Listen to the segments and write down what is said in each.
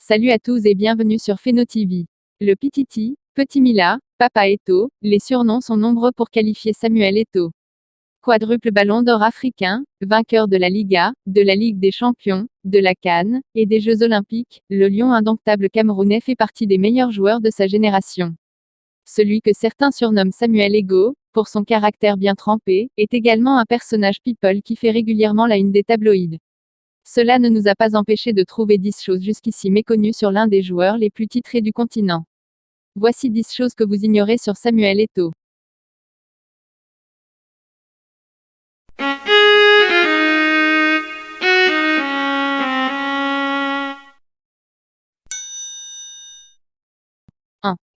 Salut à tous et bienvenue sur Phéno TV. Le Pititi, Petit Mila, Papa Eto'o, les surnoms sont nombreux pour qualifier Samuel Eto'o. Quadruple ballon d'or africain, vainqueur de la Liga, de la Ligue des Champions, de la CAN, et des Jeux Olympiques, le lion indomptable camerounais fait partie des meilleurs joueurs de sa génération. Celui que certains surnomment Samuel Ego, pour son caractère bien trempé, est également un personnage people qui fait régulièrement la une des tabloïds. Cela ne nous a pas empêché de trouver 10 choses jusqu'ici méconnues sur l'un des joueurs les plus titrés du continent. Voici 10 choses que vous ignorez sur Samuel Eto'o.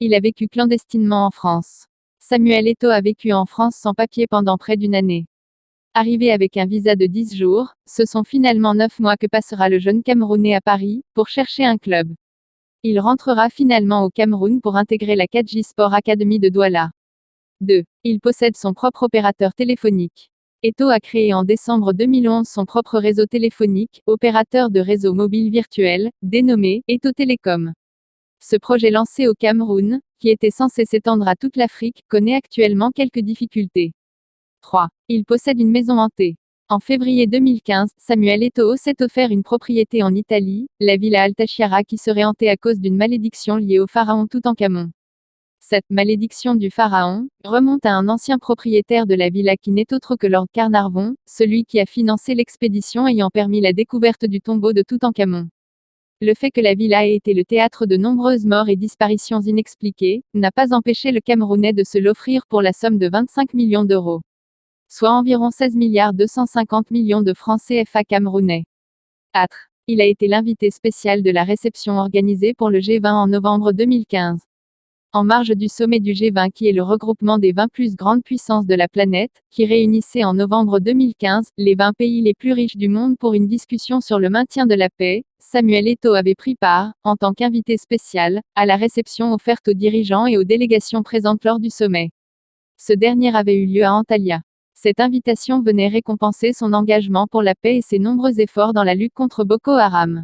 Il a vécu clandestinement en France. Samuel Eto'o a vécu en France sans papier pendant près d'une année. Arrivé avec un visa de 10 jours, ce sont finalement 9 mois que passera le jeune Camerounais à Paris, pour chercher un club. Il rentrera finalement au Cameroun pour intégrer la 4J Sport Academy de Douala. 2. Il possède son propre opérateur téléphonique. Eto'o a créé en décembre 2011 son propre réseau téléphonique, opérateur de réseau mobile virtuel, dénommé Eto'o Télécom. Ce projet lancé au Cameroun, qui était censé s'étendre à toute l'Afrique, connaît actuellement quelques difficultés. 3. Il possède une maison hantée. En février 2015, Samuel Eto'o s'est offert une propriété en Italie, la villa Altachiara qui serait hantée à cause d'une malédiction liée au pharaon Toutankhamon. Cette malédiction du pharaon remonte à un ancien propriétaire de la villa qui n'est autre que Lord Carnarvon, celui qui a financé l'expédition ayant permis la découverte du tombeau de Toutankhamon. Le fait que la villa ait été le théâtre de nombreuses morts et disparitions inexpliquées, n'a pas empêché le Camerounais de se l'offrir pour la somme de 25 millions d'euros. Soit environ 16,250 milliards de francs CFA camerounais. 4. Il a été l'invité spécial de la réception organisée pour le G20 en novembre 2015. En marge du sommet du G20 qui est le regroupement des 20 plus grandes puissances de la planète, qui réunissait en novembre 2015, les 20 pays les plus riches du monde pour une discussion sur le maintien de la paix, Samuel Eto'o avait pris part, en tant qu'invité spécial, à la réception offerte aux dirigeants et aux délégations présentes lors du sommet. Ce dernier avait eu lieu à Antalya. Cette invitation venait récompenser son engagement pour la paix et ses nombreux efforts dans la lutte contre Boko Haram.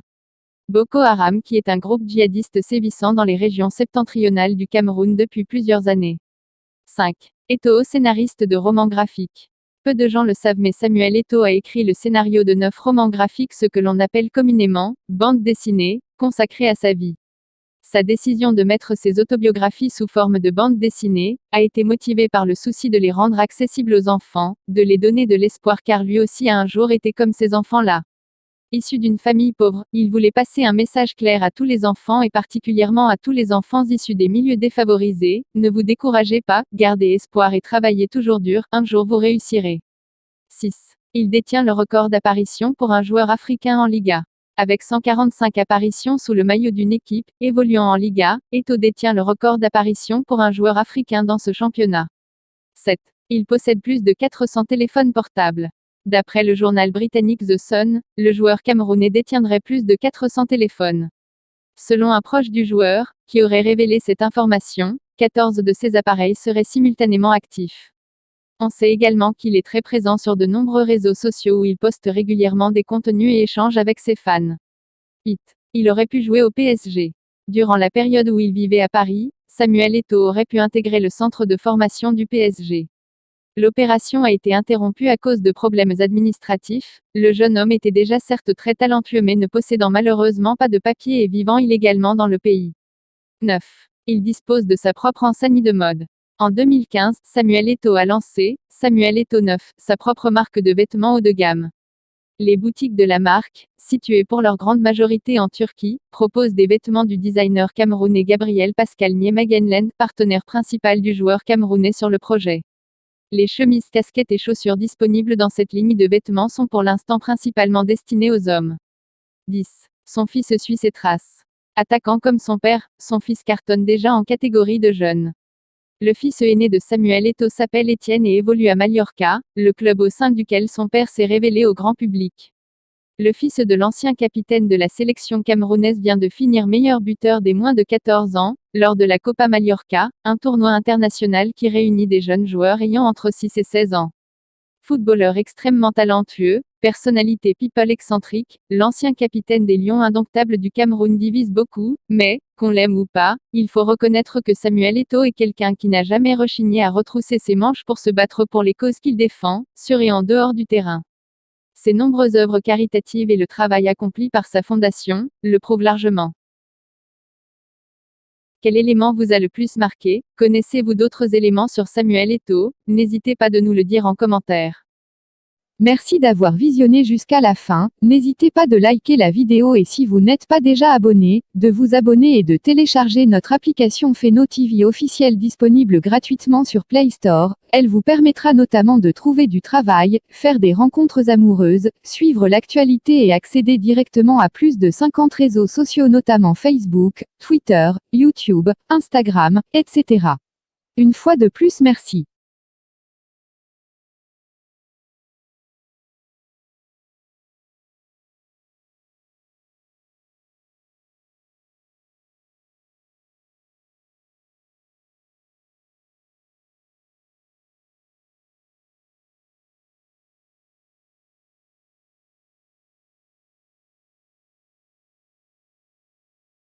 Boko Haram qui est un groupe djihadiste sévissant dans les régions septentrionales du Cameroun depuis plusieurs années. 5. Eto'o, scénariste de romans graphiques. Peu de gens le savent mais Samuel Eto'o a écrit le scénario de 9 romans graphiques, ce que l'on appelle communément « bande dessinée », consacrée à sa vie. Sa décision de mettre ses autobiographies sous forme de bande dessinée a été motivée par le souci de les rendre accessibles aux enfants, de les donner de l'espoir car lui aussi a un jour été comme ces enfants-là. Issu d'une famille pauvre, il voulait passer un message clair à tous les enfants et particulièrement à tous les enfants issus des milieux défavorisés, ne vous découragez pas, gardez espoir et travaillez toujours dur, un jour vous réussirez. 6. Il détient le record d'apparition pour un joueur africain en Liga. Avec 145 apparitions sous le maillot d'une équipe, évoluant en Liga, Eto'o détient le record d'apparition pour un joueur africain dans ce championnat. 7. Il possède plus de 400 téléphones portables. D'après le journal britannique The Sun, le joueur camerounais détiendrait plus de 400 téléphones. Selon un proche du joueur, qui aurait révélé cette information, 14 de ces appareils seraient simultanément actifs. On sait également qu'il est très présent sur de nombreux réseaux sociaux où il poste régulièrement des contenus et échange avec ses fans. 8. Il aurait pu jouer au PSG. Durant la période où il vivait à Paris, Samuel Eto'o aurait pu intégrer le centre de formation du PSG. L'opération a été interrompue à cause de problèmes administratifs. Le jeune homme était déjà certes très talentueux mais ne possédant malheureusement pas de papier et vivant illégalement dans le pays. 9. Il dispose de sa propre enseigne de mode. En 2015, Samuel Eto'o a lancé Samuel Eto'o 9, sa propre marque de vêtements haut de gamme. Les boutiques de la marque, situées pour leur grande majorité en Turquie, proposent des vêtements du designer camerounais Gabriel Pascal Niemagenland, partenaire principal du joueur camerounais sur le projet. Les chemises, casquettes et chaussures disponibles dans cette ligne de vêtements sont pour l'instant principalement destinées aux hommes. 10. Son fils suit ses traces. Attaquant comme son père, son fils cartonne déjà en catégorie de jeunes. Le fils aîné de Samuel Eto'o s'appelle Étienne et évolue à Mallorca, le club au sein duquel son père s'est révélé au grand public. Le fils de l'ancien capitaine de la sélection camerounaise vient de finir meilleur buteur des moins de 14 ans, lors de la Copa Mallorca, un tournoi international qui réunit des jeunes joueurs ayant entre 6 et 16 ans. Footballeur extrêmement talentueux, Personnalité people excentrique, l'ancien capitaine des Lions indomptables du Cameroun divise beaucoup, mais, qu'on l'aime ou pas, il faut reconnaître que Samuel Eto'o est quelqu'un qui n'a jamais rechigné à retrousser ses manches pour se battre pour les causes qu'il défend, sur et en dehors du terrain. Ses nombreuses œuvres caritatives et le travail accompli par sa fondation, le prouvent largement. Quel élément vous a le plus marqué? Connaissez-vous d'autres éléments sur Samuel Eto'o? N'hésitez pas de nous le dire en commentaire. Merci d'avoir visionné jusqu'à la fin, n'hésitez pas de liker la vidéo et si vous n'êtes pas déjà abonné, de vous abonner et de télécharger notre application Feno TV officielle disponible gratuitement sur Play Store, elle vous permettra notamment de trouver du travail, faire des rencontres amoureuses, suivre l'actualité et accéder directement à plus de 50 réseaux sociaux notamment Facebook, Twitter, YouTube, Instagram, etc. Une fois de plus merci.